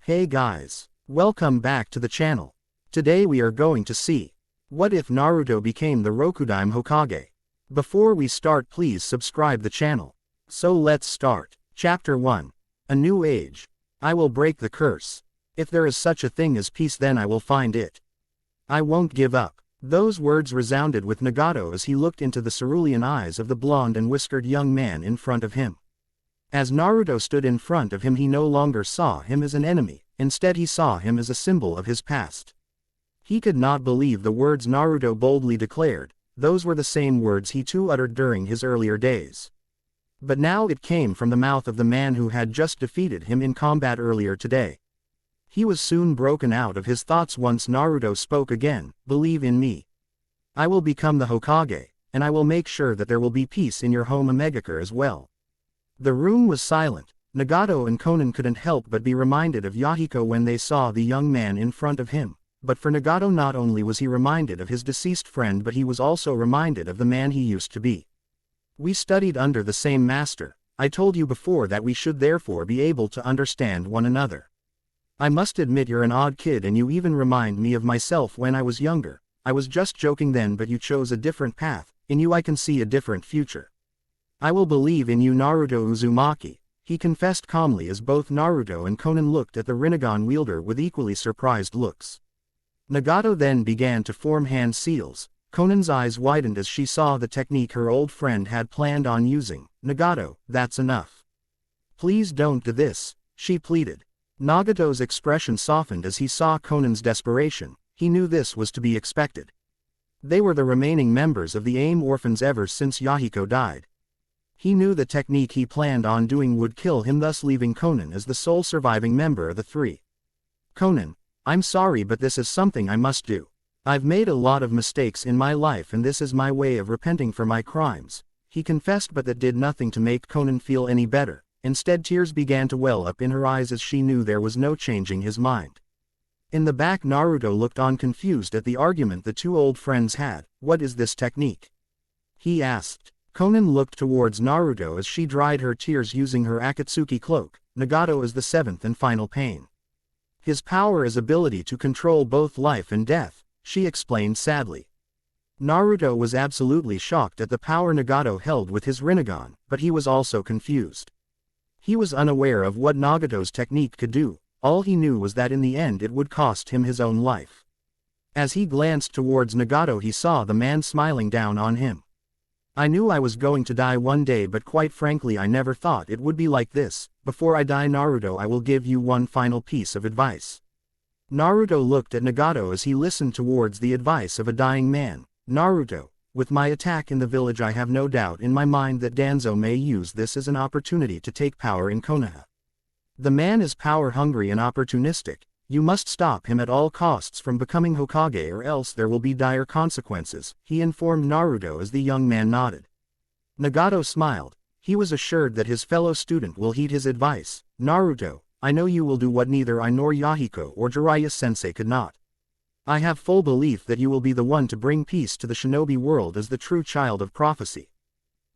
Hey guys, welcome back to the channel. Today we are going to see, what if Naruto became the Rokudaime Hokage? Before we start, please subscribe the channel. So let's start. Chapter 1. A New Age. I will break the curse. If there is such a thing as peace, then I will find it. I won't give up. Those words resounded with Nagato as he looked into the cerulean eyes of the blonde and whiskered young man in front of him. As Naruto stood in front of him, he no longer saw him as an enemy, instead he saw him as a symbol of his past. He could not believe the words Naruto boldly declared. Those were the same words he too uttered during his earlier days. But now it came from the mouth of the man who had just defeated him in combat earlier today. He was soon broken out of his thoughts once Naruto spoke again. Believe in me. I will become the Hokage, and I will make sure that there will be peace in your home Omegakure as well. The room was silent. Nagato and Konan couldn't help but be reminded of Yahiko when they saw the young man in front of him. But for Nagato, not only was he reminded of his deceased friend, but he was also reminded of the man he used to be. We studied under the same master. I told you before that we should therefore be able to understand one another. I must admit you're an odd kid, and you even remind me of myself when I was younger. I was just joking then, but you chose a different path. In you I can see a different future. I will believe in you, Naruto Uzumaki, he confessed calmly as both Naruto and Konan looked at the Rinnegan wielder with equally surprised looks. Nagato then began to form hand seals. Konan's eyes widened as she saw the technique her old friend had planned on using. Nagato, that's enough. Please don't do this, she pleaded. Nagato's expression softened as he saw Konan's desperation. He knew this was to be expected. They were the remaining members of the AIM orphans ever since Yahiko died. He knew the technique he planned on doing would kill him, thus leaving Konan as the sole surviving member of the three. Konan, I'm sorry, but this is something I must do. I've made a lot of mistakes in my life, and this is my way of repenting for my crimes, he confessed, but that did nothing to make Konan feel any better. Instead, tears began to well up in her eyes as she knew there was no changing his mind. In the back, Naruto looked on confused at the argument the two old friends had. What is this technique? He asked. Konan looked towards Naruto as she dried her tears using her Akatsuki cloak. Nagato is the seventh and final pain. His power is ability to control both life and death, she explained sadly. Naruto was absolutely shocked at the power Nagato held with his Rinnegan, but he was also confused. He was unaware of what Nagato's technique could do. All he knew was that in the end it would cost him his own life. As he glanced towards Nagato, he saw the man smiling down on him. I knew I was going to die one day, but quite frankly I never thought it would be like this. Before I die, Naruto, I will give you one final piece of advice. Naruto looked at Nagato as he listened towards the advice of a dying man. Naruto, with my attack in the village, I have no doubt in my mind that Danzo may use this as an opportunity to take power in Konoha. The man is power-hungry and opportunistic. You must stop him at all costs from becoming Hokage, or else there will be dire consequences, he informed Naruto as the young man nodded. Nagato smiled. He was assured that his fellow student will heed his advice. Naruto, I know you will do what neither I nor Yahiko or Jiraiya-sensei could not. I have full belief that you will be the one to bring peace to the shinobi world as the true child of prophecy.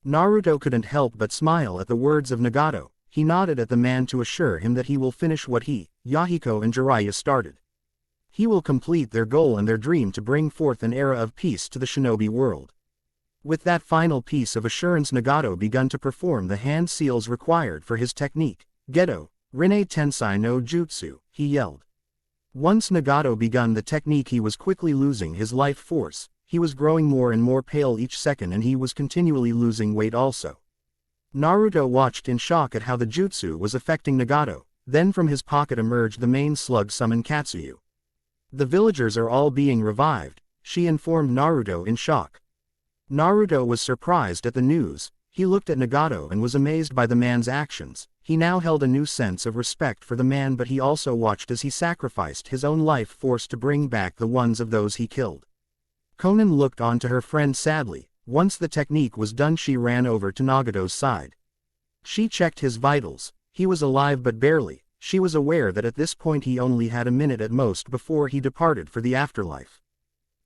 Naruto couldn't help but smile at the words of Nagato. He nodded at the man to assure him that he will finish what he, Yahiko and Jiraiya started. He will complete their goal and their dream to bring forth an era of peace to the shinobi world. With that final piece of assurance, Nagato began to perform the hand seals required for his technique. Geto, Rinne Tensai no Jutsu, he yelled. Once Nagato begun the technique, he was quickly losing his life force. He was growing more and more pale each second, and he was continually losing weight also. Naruto watched in shock at how the jutsu was affecting Nagato. Then from his pocket emerged the main slug summon Katsuyu. The villagers are all being revived, she informed Naruto in shock. Naruto was surprised at the news. He looked at Nagato and was amazed by the man's actions. He now held a new sense of respect for the man, but he also watched as he sacrificed his own life force to bring back the ones of those he killed. Konan looked on to her friend sadly. Once the technique was done, she ran over to Nagato's side. She checked his vitals. He was alive but barely. She was aware that at this point he only had a minute at most before he departed for the afterlife.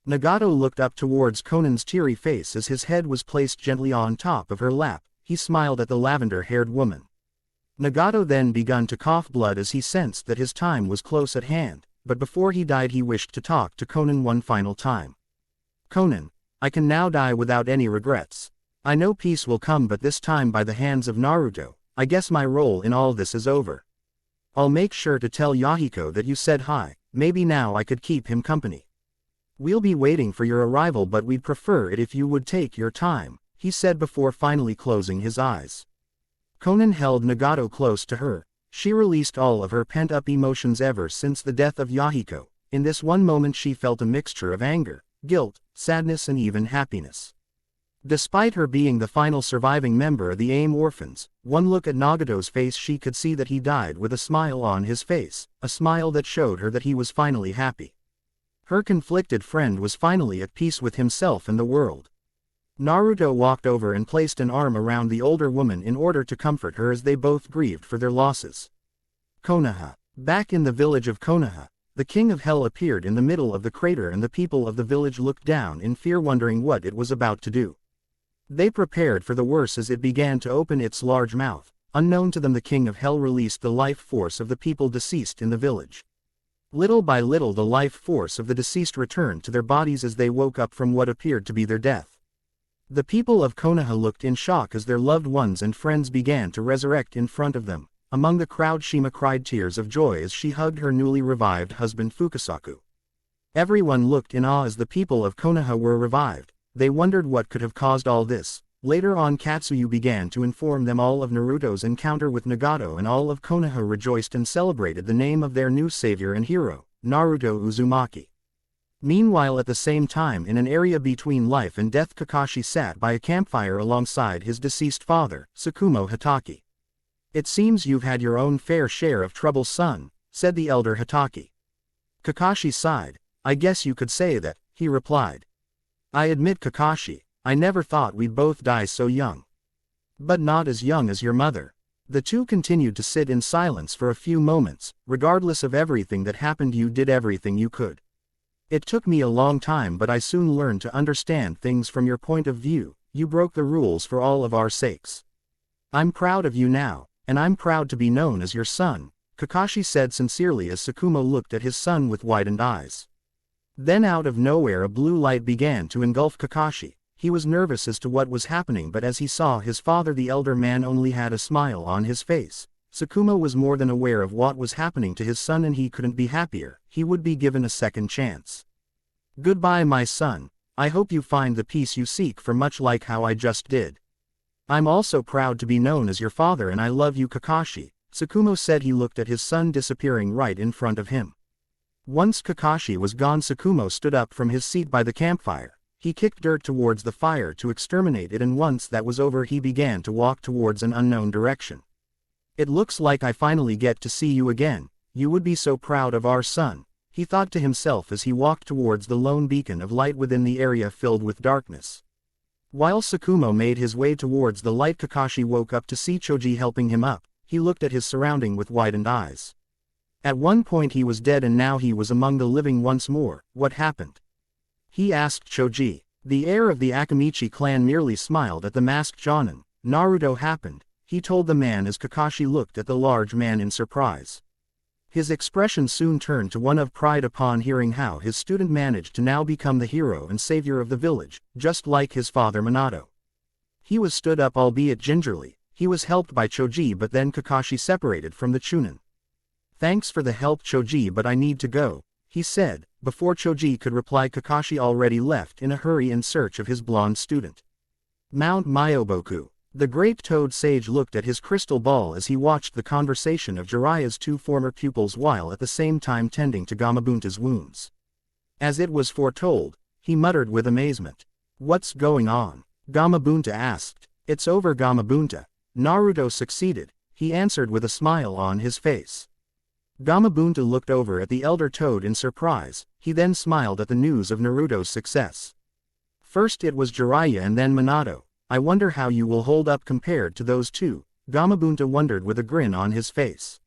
Nagato looked up towards Konan's teary face as his head was placed gently on top of her lap. He smiled at the lavender-haired woman. Nagato then began to cough blood as he sensed that his time was close at hand, but before he died he wished to talk to Konan one final time. Konan, I can now die without any regrets. I know peace will come, but this time by the hands of Naruto. I guess my role in all this is over. I'll make sure to tell Yahiko that you said hi. Maybe now I could keep him company. We'll be waiting for your arrival, but we'd prefer it if you would take your time, he said before finally closing his eyes. Konan held Nagato close to her. She released all of her pent-up emotions ever since the death of Yahiko. In this one moment she felt a mixture of anger, guilt, sadness and even happiness. Despite her being the final surviving member of the AIM orphans, one look at Nagato's face she could see that he died with a smile on his face, a smile that showed her that he was finally happy. Her conflicted friend was finally at peace with himself and the world. Naruto walked over and placed an arm around the older woman in order to comfort her as they both grieved for their losses. Konoha. Back in the village of Konoha, the king of hell appeared in the middle of the crater and the people of the village looked down in fear, wondering what it was about to do. They prepared for the worst as it began to open its large mouth. Unknown to them, the king of hell released the life force of the people deceased in the village. Little by little the life force of the deceased returned to their bodies as they woke up from what appeared to be their death. The people of Konoha looked in shock as their loved ones and friends began to resurrect in front of them. Among the crowd, Shima cried tears of joy as she hugged her newly revived husband Fukasaku. Everyone looked in awe as the people of Konoha were revived. They wondered what could have caused all this. Later on, Katsuyu began to inform them all of Naruto's encounter with Nagato, and all of Konoha rejoiced and celebrated the name of their new savior and hero, Naruto Uzumaki. Meanwhile, at the same time, in an area between life and death, Kakashi sat by a campfire alongside his deceased father, Tsukumo Hatake. "It seems you've had your own fair share of trouble, son," said the elder Hatake. Kakashi sighed. "I guess you could say that," he replied. "I admit, Kakashi, I never thought we'd both die so young. But not as young as your mother." The two continued to sit in silence for a few moments. "Regardless of everything that happened, you did everything you could. It took me a long time, but I soon learned to understand things from your point of view. You broke the rules for all of our sakes. I'm proud of you now, and I'm proud to be known as your son," Kakashi said sincerely as Tsukumo looked at his son with widened eyes. Then out of nowhere a blue light began to engulf Kakashi. He was nervous as to what was happening, but as he saw his father, the elder man only had a smile on his face. Tsukumo was more than aware of what was happening to his son, and he couldn't be happier. He would be given a second chance. "Goodbye, my son. I hope you find the peace you seek, for much like how I just did. I'm also proud to be known as your father, and I love you, Kakashi," Tsukumo said. He looked at his son disappearing right in front of him. Once Kakashi was gone, Tsukumo stood up from his seat by the campfire. He kicked dirt towards the fire to exterminate it, and once that was over he began to walk towards an unknown direction. "It looks like I finally get to see you again. You would be so proud of our son," he thought to himself as he walked towards the lone beacon of light within the area filled with darkness. While Tsukumo made his way towards the light, Kakashi woke up to see Choji helping him up. He looked at his surrounding with widened eyes. At one point he was dead, and now he was among the living once more. "What happened?" he asked Choji. The heir of the Akamichi clan merely smiled at the masked Jonin. "Naruto happened," he told the man as Kakashi looked at the large man in surprise. His expression soon turned to one of pride upon hearing how his student managed to now become the hero and savior of the village, just like his father Minato. He was stood up, albeit gingerly. He was helped by Choji, but then Kakashi separated from the Chunin. "Thanks for the help, Choji, but I need to go," he said. Before Choji could reply, Kakashi already left in a hurry in search of his blonde student. Mount Myoboku. The great toad sage looked at his crystal ball as he watched the conversation of Jiraiya's two former pupils while at the same time tending to Gamabunta's wounds. As it was foretold, he muttered with amazement. "What's going on?" Gamabunta asked. "It's over, Gamabunta. Naruto succeeded," he answered with a smile on his face. Gamabunta looked over at the elder toad in surprise. He then smiled at the news of Naruto's success. "First it was Jiraiya and then Minato. I wonder how you will hold up compared to those two," Gamabunta wondered with a grin on his face.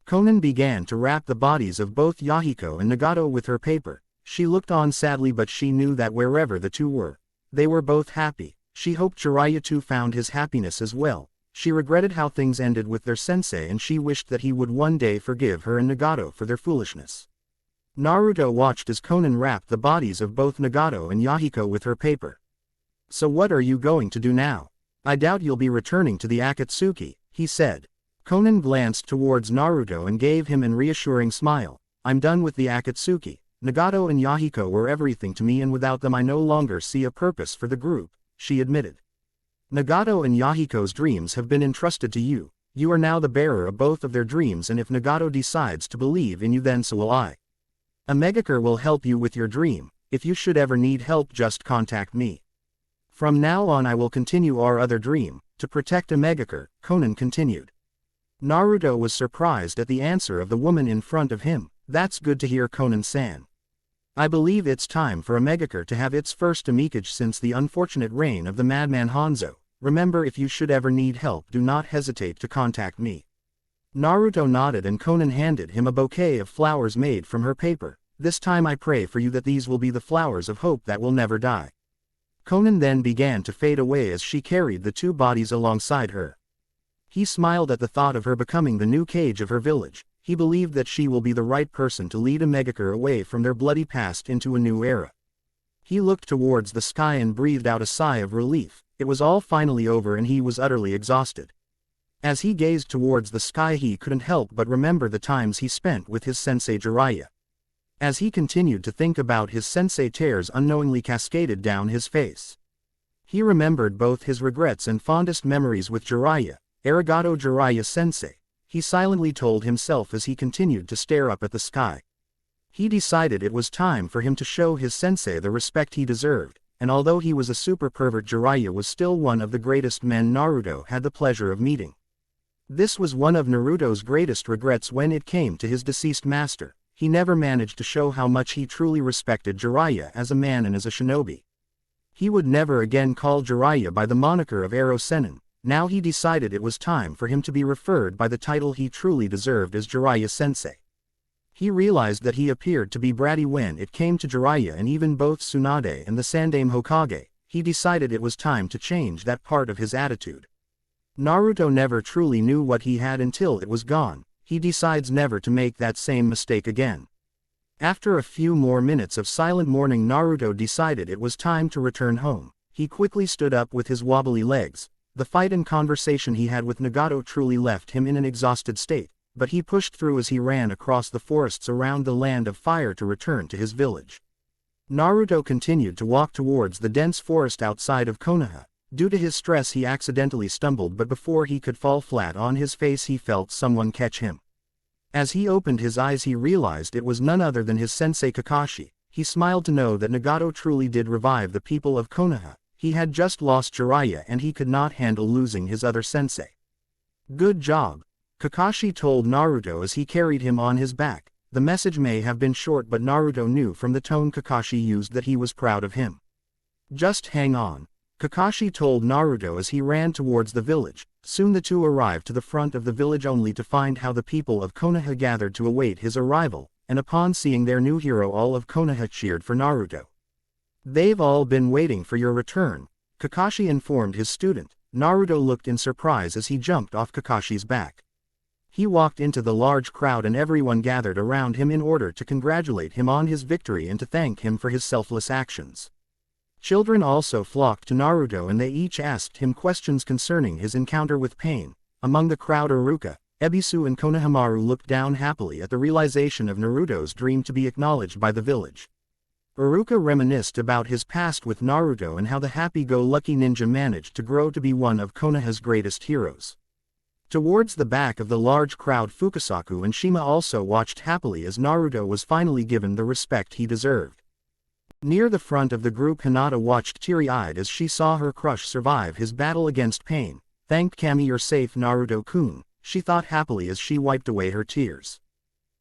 Konan began to wrap the bodies of both Yahiko and Nagato with her paper. She looked on sadly, but she knew that wherever the two were, they were both happy. She hoped Jiraiya too found his happiness as well. She regretted how things ended with their sensei and she wished that he would one day forgive her and Nagato for their foolishness. Naruto watched as Konan wrapped the bodies of both Nagato and Yahiko with her paper. "So what are you going to do now? I doubt you'll be returning to the Akatsuki," he said. Konan glanced towards Naruto and gave him an reassuring smile. "I'm done with the Akatsuki. Nagato and Yahiko were everything to me and without them I no longer see a purpose for the group," she admitted. "Nagato and Yahiko's dreams have been entrusted to you. You are now the bearer of both of their dreams and if Nagato decides to believe in you then so will I. A Megakure will help you with your dream. If you should ever need help just contact me. From now on I will continue our other dream, to protect a Megakure," Konan continued. Naruto was surprised at the answer of the woman in front of him. "That's good to hear, Konan-san. I believe it's time for a Megakure to have its first Amikage since the unfortunate reign of the madman Hanzo. Remember, if you should ever need help do not hesitate to contact me." Naruto nodded and Konan handed him a bouquet of flowers made from her paper. "This time I pray for you that these will be the flowers of hope that will never die." Konan then began to fade away as she carried the two bodies alongside her. He smiled at the thought of her becoming the new Kage of her village. He believed that she will be the right person to lead a Megakure away from their bloody past into a new era. He looked towards the sky and breathed out a sigh of relief. It was all finally over and he was utterly exhausted. As he gazed towards the sky he couldn't help but remember the times he spent with his sensei Jiraiya. As he continued to think about his sensei, tears unknowingly cascaded down his face. He remembered both his regrets and fondest memories with Jiraiya. "Arigato Jiraiya sensei," he silently told himself as he continued to stare up at the sky. He decided it was time for him to show his sensei the respect he deserved, and although he was a super pervert, Jiraiya was still one of the greatest men Naruto had the pleasure of meeting. This was one of Naruto's greatest regrets when it came to his deceased master. He never managed to show how much he truly respected Jiraiya as a man and as a shinobi. He would never again call Jiraiya by the moniker of Arrow Sennin. Now he decided it was time for him to be referred by the title he truly deserved as Jiraiya Sensei. He realized that he appeared to be bratty when it came to Jiraiya and even both Tsunade and the Sandaime Hokage. He decided it was time to change that part of his attitude. Naruto never truly knew what he had until it was gone. He decides never to make that same mistake again. After a few more minutes of silent mourning, Naruto decided it was time to return home. He quickly stood up with his wobbly legs. The fight and conversation he had with Nagato truly left him in an exhausted state, but he pushed through as he ran across the forests around the land of fire to return to his village. Naruto continued to walk towards the dense forest outside of Konoha. Due to his stress he accidentally stumbled, but before he could fall flat on his face he felt someone catch him. As he opened his eyes he realized it was none other than his sensei Kakashi. He smiled to know that Nagato truly did revive the people of Konoha. He had just lost Jiraiya and he could not handle losing his other sensei. "Good job," Kakashi told Naruto as he carried him on his back. The message may have been short, but Naruto knew from the tone Kakashi used that he was proud of him. "Just hang on," Kakashi told Naruto as he ran towards the village. Soon the two arrived to the front of the village only to find how the people of Konoha gathered to await his arrival, and upon seeing their new hero all of Konoha cheered for Naruto. "They've all been waiting for your return," Kakashi informed his student. Naruto looked in surprise as he jumped off Kakashi's back. He walked into the large crowd and everyone gathered around him in order to congratulate him on his victory and to thank him for his selfless actions. Children also flocked to Naruto and they each asked him questions concerning his encounter with pain. Among the crowd Iruka, Ebisu and Konohamaru looked down happily at the realization of Naruto's dream to be acknowledged by the village. Iruka reminisced about his past with Naruto and how the happy-go-lucky ninja managed to grow to be one of Konoha's greatest heroes. Towards the back of the large crowd Fukasaku and Shima also watched happily as Naruto was finally given the respect he deserved. Near the front of the group Hinata watched teary-eyed as she saw her crush survive his battle against pain. "Thank Kami, you're safe, Naruto-kun," she thought happily as she wiped away her tears.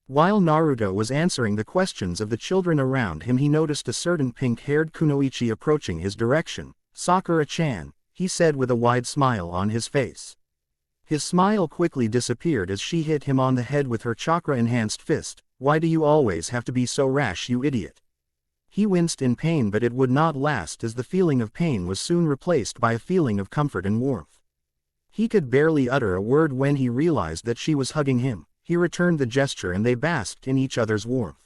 While Naruto was answering the questions of the children around him he noticed a certain pink-haired kunoichi approaching his direction. "Sakura-chan," he said with a wide smile on his face. His smile quickly disappeared as she hit him on the head with her chakra-enhanced fist. "Why do you always have to be so rash, you idiot?" He winced in pain, but it would not last as the feeling of pain was soon replaced by a feeling of comfort and warmth. He could barely utter a word when he realized that she was hugging him. He returned the gesture and they basked in each other's warmth.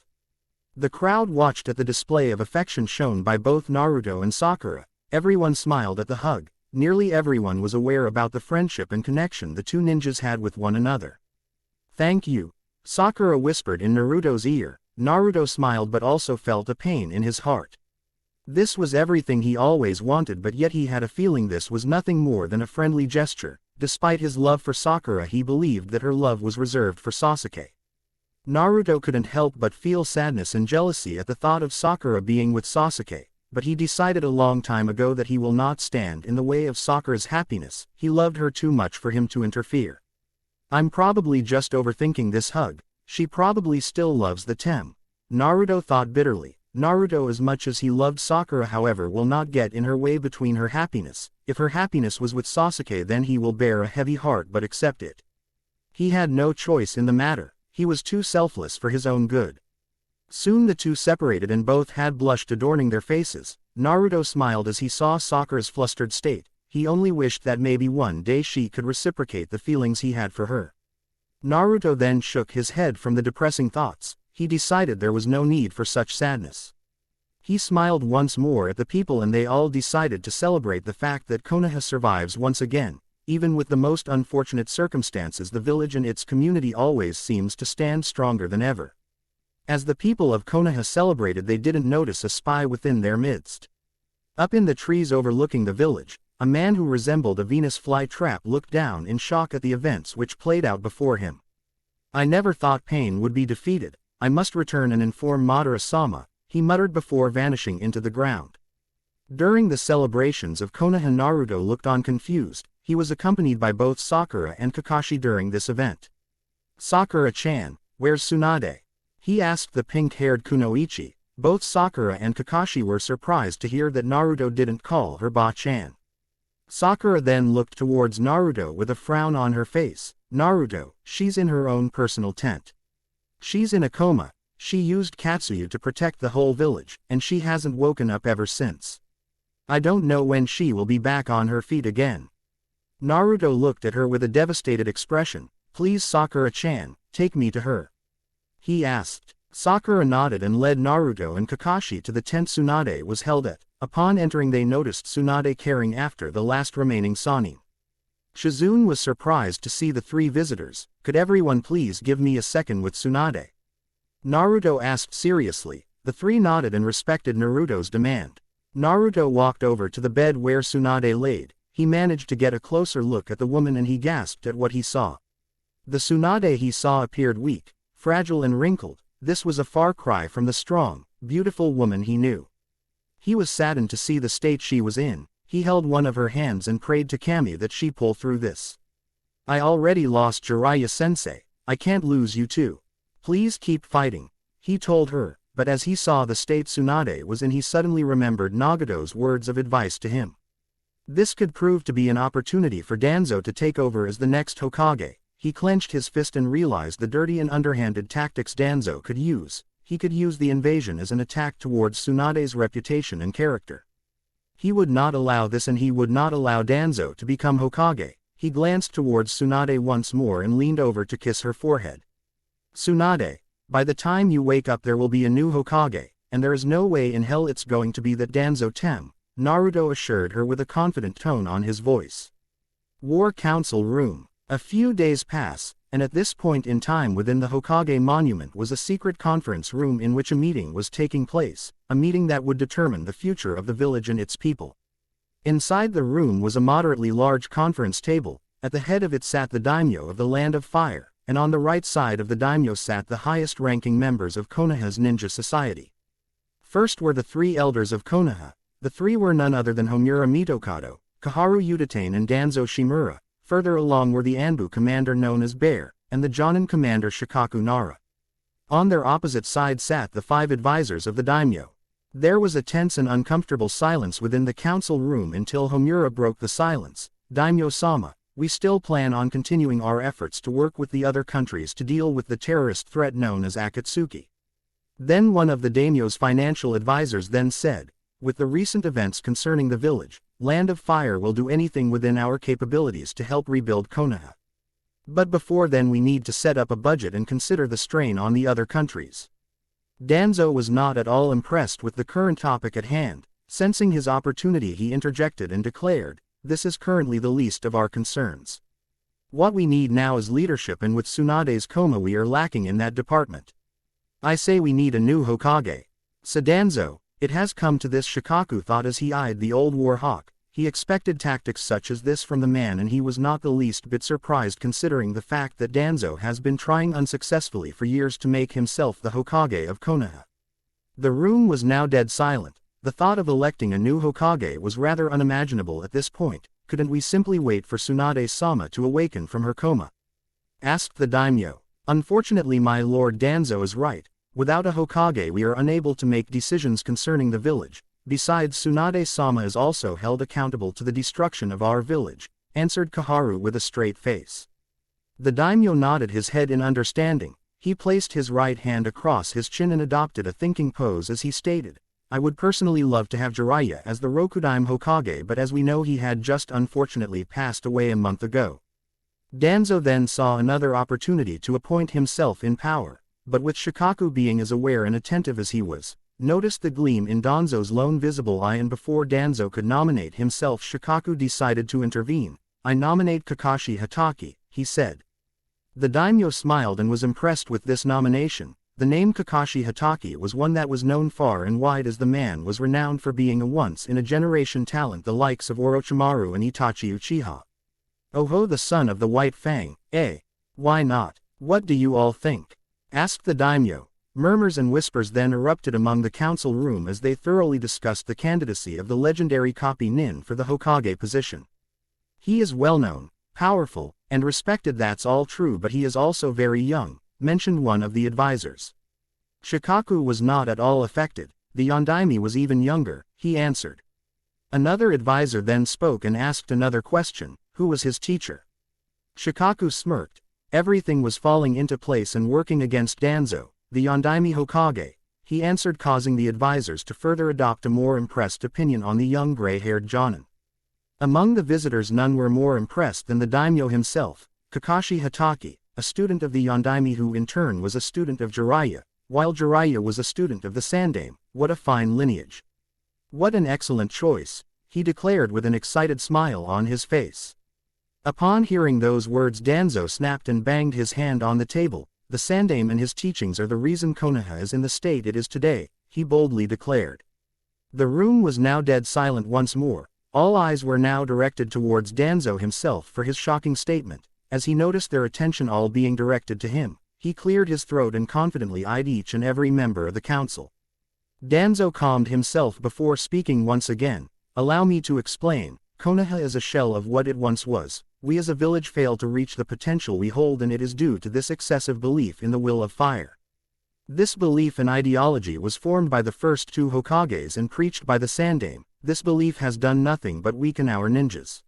The crowd watched at the display of affection shown by both Naruto and Sakura. Everyone smiled at the hug. Nearly everyone was aware about the friendship and connection the two ninjas had with one another. "Thank you," Sakura whispered in Naruto's ear. Naruto smiled but also felt a pain in his heart. This was everything he always wanted, but yet he had a feeling this was nothing more than a friendly gesture. Despite his love for Sakura, he believed that her love was reserved for Sasuke. Naruto couldn't help but feel sadness and jealousy at the thought of Sakura being with Sasuke, but he decided a long time ago that he will not stand in the way of Sakura's happiness. He loved her too much for him to interfere. "I'm probably just overthinking this hug. She probably still loves the Tem," Naruto thought bitterly. Naruto, as much as he loved Sakura, however, will not get in her way between her happiness. If her happiness was with Sasuke, then he will bear a heavy heart but accept it. He had no choice in the matter. He was too selfless for his own good. Soon the two separated and both had blushed adorning their faces. Naruto smiled as he saw Sakura's flustered state. He only wished that maybe one day she could reciprocate the feelings he had for her. Naruto then shook his head from the depressing thoughts. He decided there was no need for such sadness. He smiled once more at the people and they all decided to celebrate the fact that Konoha survives once again. Even with the most unfortunate circumstances, the village and its community always seems to stand stronger than ever. As the people of Konoha celebrated, they didn't notice a spy within their midst. Up in the trees overlooking the village, a man who resembled a Venus flytrap looked down in shock at the events which played out before him. "I never thought Pain would be defeated. I must return and inform Madara-sama," he muttered before vanishing into the ground. During the celebrations of Konoha, Naruto looked on confused. He was accompanied by both Sakura and Kakashi during this event. "Sakura-chan, where's Tsunade?" he asked the pink-haired Kunoichi. Both Sakura and Kakashi were surprised to hear that Naruto didn't call her Ba-chan. Sakura then looked towards Naruto with a frown on her face. "Naruto, she's in her own personal tent. She's in a coma. She used Katsuyu to protect the whole village, and she hasn't woken up ever since. I don't know when she will be back on her feet again." Naruto looked at her with a devastated expression. "Please, Sakura-chan, take me to her," he asked. Sakura nodded and led Naruto and Kakashi to the tent Tsunade was held at. Upon entering, they noticed Tsunade caring after the last remaining Sannin. Shizune was surprised to see the three visitors. "Could everyone please give me a second with Tsunade?" Naruto asked seriously. The three nodded and respected Naruto's demand. Naruto walked over to the bed where Tsunade laid. He managed to get a closer look at the woman and he gasped at what he saw. The Tsunade he saw appeared weak, fragile and wrinkled. This was a far cry from the strong, beautiful woman he knew. He was saddened to see the state she was in. He held one of her hands and prayed to Kami that she pull through this. "I already lost Jiraiya-sensei. I can't lose you too. Please keep fighting," he told her, but as he saw the state Tsunade was in, he suddenly remembered Nagato's words of advice to him. This could prove to be an opportunity for Danzo to take over as the next Hokage. He clenched his fist and realized the dirty and underhanded tactics Danzo could use. He could use the invasion as an attack towards Tsunade's reputation and character. He would not allow this, and he would not allow Danzo to become Hokage. He glanced towards Tsunade once more and leaned over to kiss her forehead. "Tsunade, by the time you wake up there will be a new Hokage, and there is no way in hell it's going to be that Danzo Tem," Naruto assured her with a confident tone on his voice. War Council Room. A few days pass, and at this point in time within the Hokage monument was a secret conference room in which a meeting was taking place, a meeting that would determine the future of the village and its people. Inside the room was a moderately large conference table. At the head of it sat the daimyo of the Land of Fire, and on the right side of the daimyo sat the highest-ranking members of Konoha's ninja society. First were the three elders of Konoha. The three were none other than Homura Mitokado, Kaharu Yutane and Danzo Shimura. Further along were the Anbu commander known as Bear, and the Jonin commander Shikaku Nara. On their opposite side sat the 5 advisors of the daimyo. There was a tense and uncomfortable silence within the council room until Homura broke the silence. "Daimyo-sama, we still plan on continuing our efforts to work with the other countries to deal with the terrorist threat known as Akatsuki." Then one of the daimyo's financial advisors then said, "With the recent events concerning the village, Land of Fire will do anything within our capabilities to help rebuild Konoha. But before then we need to set up a budget and consider the strain on the other countries. Danzo was not at all impressed with the current topic at hand. Sensing his opportunity, he interjected and declared, "This is currently the least of our concerns. What we need now is leadership, and with Tsunade's coma we are lacking in that department. I say we need a new Hokage." Said Danzo. It has come to this, Shikaku thought as he eyed the old war hawk. He expected tactics such as this from the man, and he was not the least bit surprised considering the fact that Danzo has been trying unsuccessfully for years to make himself the Hokage of Konoha. The room was now dead silent. The thought of electing a new Hokage was rather unimaginable at this point. Couldn't we simply wait for Tsunade-sama to awaken from her coma? Asked the daimyo. Unfortunately, my lord, Danzo is right. Without a Hokage we are unable to make decisions concerning the village. Besides, Tsunade-sama is also held accountable to the destruction of our village, answered Kaharu with a straight face. The daimyo nodded his head in understanding. He placed his right hand across his chin and adopted a thinking pose as he stated, "I would personally love to have Jiraiya as the Rokudaime Hokage, but as we know he had just unfortunately passed away a month ago." Danzo then saw another opportunity to appoint himself in power, but with Shikaku being as aware and attentive as he was, noticed the gleam in Danzo's lone visible eye, and before Danzo could nominate himself, Shikaku decided to intervene. "I nominate Kakashi Hatake," he said. The daimyo smiled and was impressed with this nomination. The name Kakashi Hatake was one that was known far and wide, as the man was renowned for being a once-in-a-generation talent, the likes of Orochimaru and Itachi Uchiha. "Oh, the son of the White Fang, eh? Why not? What do you all think?" asked the daimyo. Murmurs and whispers then erupted among the council room as they thoroughly discussed the candidacy of the legendary copy Nin for the Hokage position. "He is well-known, powerful, and respected, that's all true, but he is also very young," mentioned one of the advisors. Shikaku was not at all affected. "The Yondaime was even younger," he answered. Another advisor then spoke and asked another question: who was his teacher? Shikaku smirked. Everything was falling into place and working against Danzo, the Yondaime Hokage, he answered, causing the advisors to further adopt a more impressed opinion on the young gray-haired Jonin. Among the visitors, none were more impressed than the daimyo himself, Kakashi Hatake, a student of the Yondaime who in turn was a student of Jiraiya, while Jiraiya was a student of the Sandaime. What a fine lineage! What an excellent choice, he declared with an excited smile on his face. Upon hearing those words, Danzo snapped and banged his hand on the table. "The Sandaime and his teachings are the reason Konoha is in the state it is today," he boldly declared. The room was now dead silent once more. All eyes were now directed towards Danzo himself for his shocking statement. As he noticed their attention all being directed to him, he cleared his throat and confidently eyed each and every member of the council. Danzo calmed himself before speaking once again. "Allow me to explain. Konoha is a shell of what it once was. We as a village fail to reach the potential we hold, and it is due to this excessive belief in the will of fire. This belief and ideology was formed by the first two Hokages and preached by the Sandaime. This belief has done nothing but weaken our ninjas.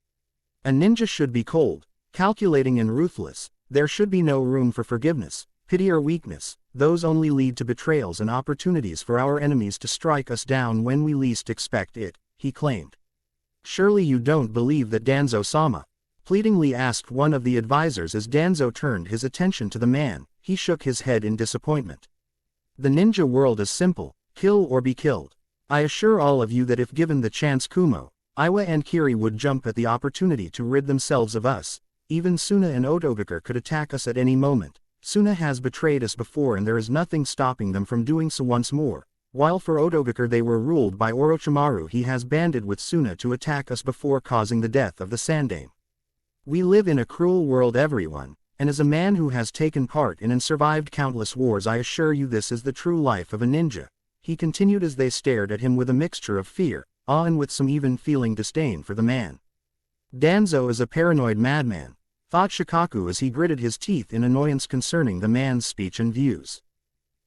A ninja should be cold, calculating and ruthless. There should be no room for forgiveness, pity or weakness. Those only lead to betrayals and opportunities for our enemies to strike us down when we least expect it," he claimed. "Surely you don't believe that, Danzo-sama?" pleadingly asked one of the advisors as Danzo turned his attention to the man. He shook his head in disappointment. "The ninja world is simple: kill or be killed. I assure all of you that if given the chance, Kumo, Iwa and Kiri would jump at the opportunity to rid themselves of us. Even Suna and Otogaker could attack us at any moment. Suna has betrayed us before and there is nothing stopping them from doing so once more. While for Otogaker they were ruled by Orochimaru, he has banded with Suna to attack us before causing the death of the Sandaime. We live in a cruel world, everyone, and as a man who has taken part in and survived countless wars, I assure you this is the true life of a ninja," he continued as they stared at him with a mixture of fear, awe and with some even feeling disdain for the man. "Danzo is a paranoid madman," thought Shikaku as he gritted his teeth in annoyance concerning the man's speech and views.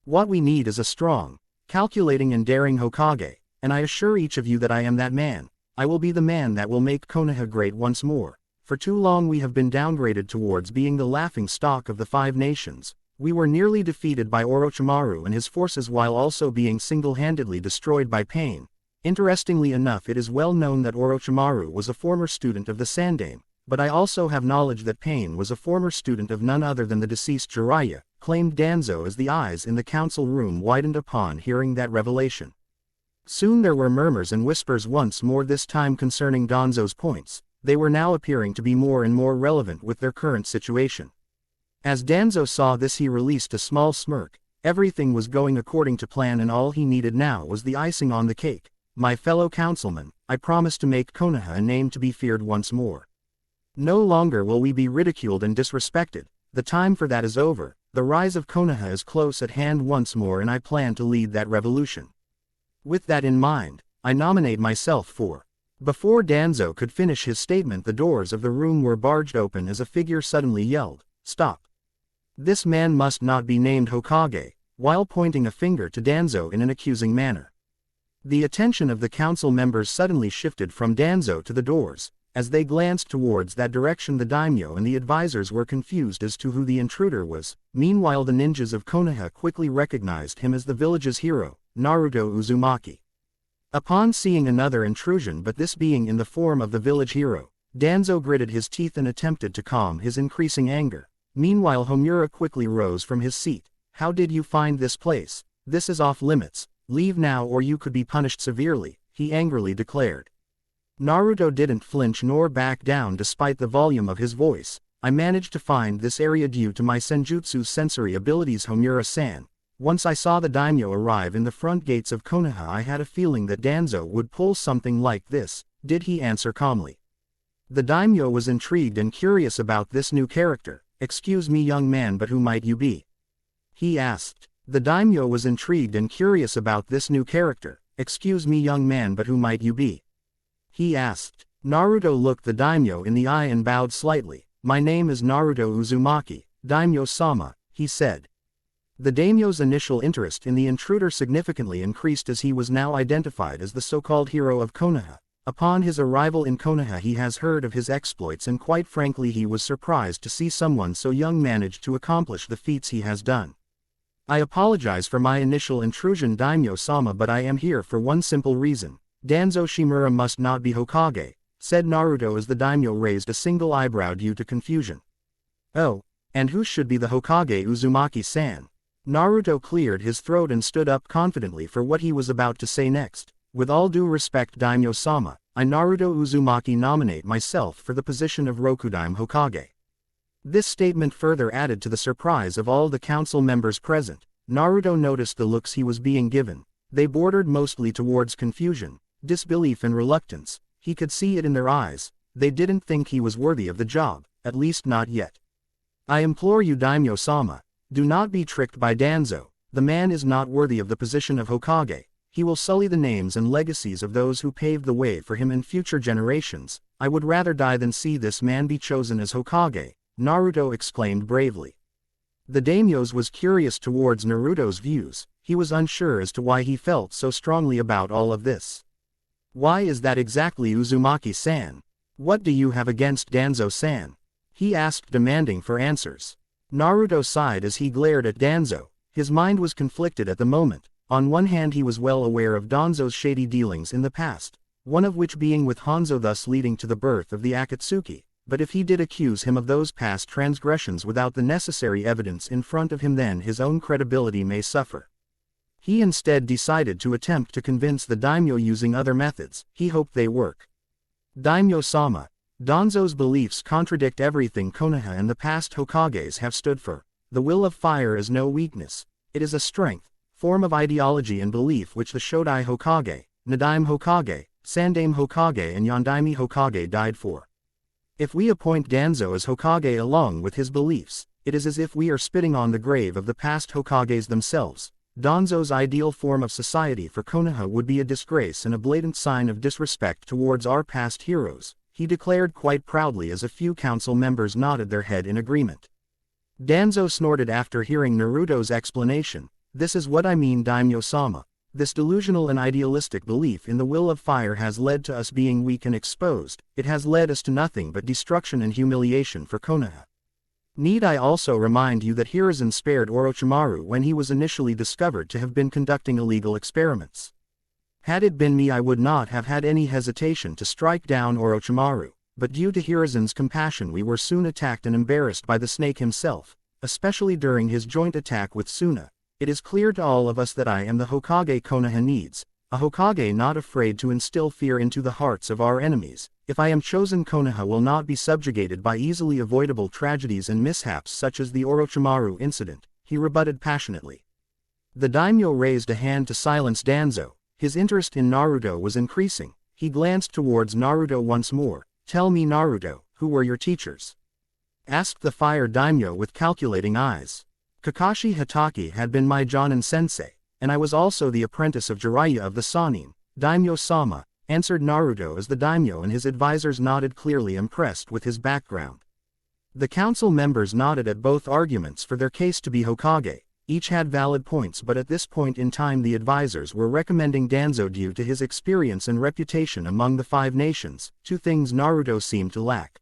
"What we need is a strong, calculating and daring Hokage, and I assure each of you that I am that man. I will be the man that will make Konoha great once more. For too long we have been downgraded towards being the laughing stock of the five nations. We were nearly defeated by Orochimaru and his forces while also being single-handedly destroyed by Pain. Interestingly enough, it is well known that Orochimaru was a former student of the Sandaime, but I also have knowledge that Pain was a former student of none other than the deceased Jiraiya," claimed Danzo as the eyes in the council room widened upon hearing that revelation. Soon there were murmurs and whispers once more, this time concerning Danzo's points. They were now appearing to be more and more relevant with their current situation. As Danzo saw this, he released a small smirk. Everything was going according to plan, and all he needed now was the icing on the cake. "My fellow councilmen, I promise to make Konoha a name to be feared once more. No longer will we be ridiculed and disrespected. The time for that is over. The rise of Konoha is close at hand once more, and I plan to lead that revolution. With that in mind, I nominate myself for..." Before Danzo could finish his statement, the doors of the room were barged open as a figure suddenly yelled, "Stop! This man must not be named Hokage," while pointing a finger to Danzo in an accusing manner. The attention of the council members suddenly shifted from Danzo to the doors. As they glanced towards that direction, the daimyo and the advisors were confused as to who the intruder was. Meanwhile, the ninjas of Konoha quickly recognized him as the village's hero, Naruto Uzumaki. Upon seeing another intrusion, but this being in the form of the village hero, Danzo gritted his teeth and attempted to calm his increasing anger. Meanwhile, Homura quickly rose from his seat. "How did you find this place? This is off limits. Leave now or you could be punished severely," he angrily declared. Naruto didn't flinch nor back down despite the volume of his voice. "I managed to find this area due to my senjutsu's sensory abilities, Homura-san. Once I saw the daimyo arrive in the front gates of Konoha, I had a feeling that Danzo would pull something like this," did he answer calmly. The daimyo was intrigued and curious about this new character. "Excuse me, young man, but who might you be?" he asked. The daimyo was intrigued and curious about this new character. "Excuse me, young man, but who might you be?" he asked. Naruto looked the daimyo in the eye and bowed slightly. "My name is Naruto Uzumaki, daimyo-sama," he said. The daimyo's initial interest in the intruder significantly increased as he was now identified as the so-called hero of Konoha. Upon his arrival in Konoha, he has heard of his exploits, and quite frankly he was surprised to see someone so young manage to accomplish the feats he has done. "I apologize for my initial intrusion, daimyo-sama, but I am here for one simple reason. Danzo Shimura must not be Hokage," said Naruto as the daimyo raised a single eyebrow due to confusion. "Oh, and who should be the Hokage, Uzumaki-san?" Naruto cleared his throat and stood up confidently for what he was about to say next. "With all due respect, daimyo-sama, I, Naruto Uzumaki, nominate myself for the position of Rokudaime Hokage." This statement further added to the surprise of all the council members present. Naruto noticed the looks he was being given. They bordered mostly towards confusion, disbelief and reluctance. He could see it in their eyes. They didn't think he was worthy of the job, at least not yet. "I implore you, daimyo-sama, do not be tricked by Danzo. The man is not worthy of the position of Hokage. He will sully the names and legacies of those who paved the way for him in future generations. I would rather die than see this man be chosen as Hokage," Naruto exclaimed bravely. The daimyo was curious towards Naruto's views. He was unsure as to why he felt so strongly about all of this. "Why is that exactly, Uzumaki-san? What do you have against Danzo-san?" he asked, demanding for answers. Naruto sighed as he glared at Danzo. His mind was conflicted at the moment. On one hand, he was well aware of Danzo's shady dealings in the past, one of which being with Hanzo, thus leading to the birth of the Akatsuki. But if he did accuse him of those past transgressions without the necessary evidence in front of him, then his own credibility may suffer. He instead decided to attempt to convince the daimyo using other methods. He hoped they work. "Daimyo-sama, Danzo's beliefs contradict everything Konoha and the past Hokages have stood for. The will of fire is no weakness. It is a strength, form of ideology and belief which the Shodai Hokage, Nadaime Hokage, Sandaime Hokage and Yondaime Hokage died for. If we appoint Danzo as Hokage along with his beliefs, it is as if we are spitting on the grave of the past Hokages themselves. Danzo's ideal form of society for Konoha would be a disgrace and a blatant sign of disrespect towards our past heroes," he declared quite proudly as a few council members nodded their head in agreement. Danzo snorted after hearing Naruto's explanation. "This is what I mean, daimyo-sama. This delusional and idealistic belief in the will of fire has led to us being weak and exposed. It has led us to nothing but destruction and humiliation for Konoha. Need I also remind you that Hiruzen spared Orochimaru when he was initially discovered to have been conducting illegal experiments? Had it been me, I would not have had any hesitation to strike down Orochimaru, but due to Hiruzen's compassion we were soon attacked and embarrassed by the snake himself, especially during his joint attack with Suna. It is clear to all of us that I am the Hokage Konoha needs, a Hokage not afraid to instill fear into the hearts of our enemies. If I am chosen, Konoha will not be subjugated by easily avoidable tragedies and mishaps such as the Orochimaru incident, he rebutted passionately. The daimyo raised a hand to silence Danzo. His interest in Naruto was increasing. He glanced towards Naruto once more. Tell me, Naruto, who were your teachers? Asked the fire daimyo with calculating eyes. Kakashi Hatake had been my Jonin sensei, and I was also the apprentice of Jiraiya of the Sannin. Daimyo-sama, answered Naruto as the daimyo and his advisors nodded, clearly impressed with his background. The council members nodded at both arguments for their case to be Hokage. Each had valid points, but at this point in time the advisors were recommending Danzo due to his experience and reputation among the 5 nations, 2 things Naruto seemed to lack.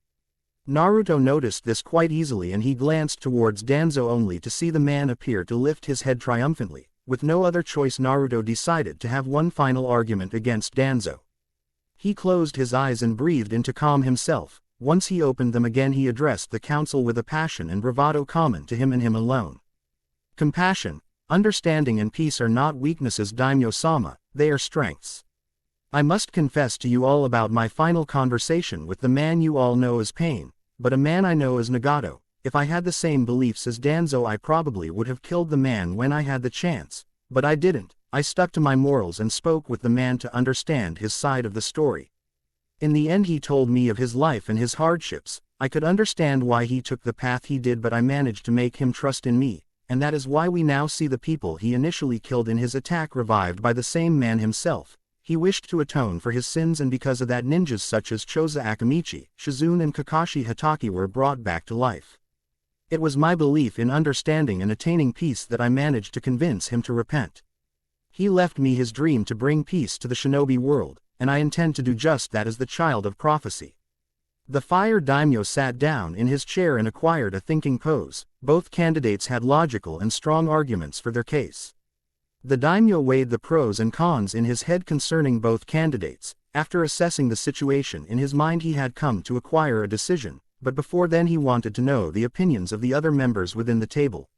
Naruto noticed this quite easily and he glanced towards Danzo only to see the man appear to lift his head triumphantly. With no other choice, Naruto decided to have one final argument against Danzo. He closed his eyes and breathed in to calm himself. Once he opened them again, he addressed the council with a passion and bravado common to him and him alone. Compassion, understanding and peace are not weaknesses, Daimyo-sama, they are strengths. I must confess to you all about my final conversation with the man you all know as Pain, but a man I know as Nagato. If I had the same beliefs as Danzo, I probably would have killed the man when I had the chance, but I didn't. I stuck to my morals and spoke with the man to understand his side of the story. In the end he told me of his life and his hardships. I could understand why he took the path he did, but I managed to make him trust in me, and that is why we now see the people he initially killed in his attack revived by the same man himself. He wished to atone for his sins, and because of that ninjas such as Choza Akamichi, Shizune and Kakashi Hatake were brought back to life. It was my belief in understanding and attaining peace that I managed to convince him to repent. He left me his dream to bring peace to the shinobi world, and I intend to do just that as the child of prophecy. The fire daimyo sat down in his chair and acquired a thinking pose. Both candidates had logical and strong arguments for their case. The daimyo weighed the pros and cons in his head concerning both candidates. After assessing the situation in his mind, he had come to acquire a decision, but before then he wanted to know the opinions of the other members within the table.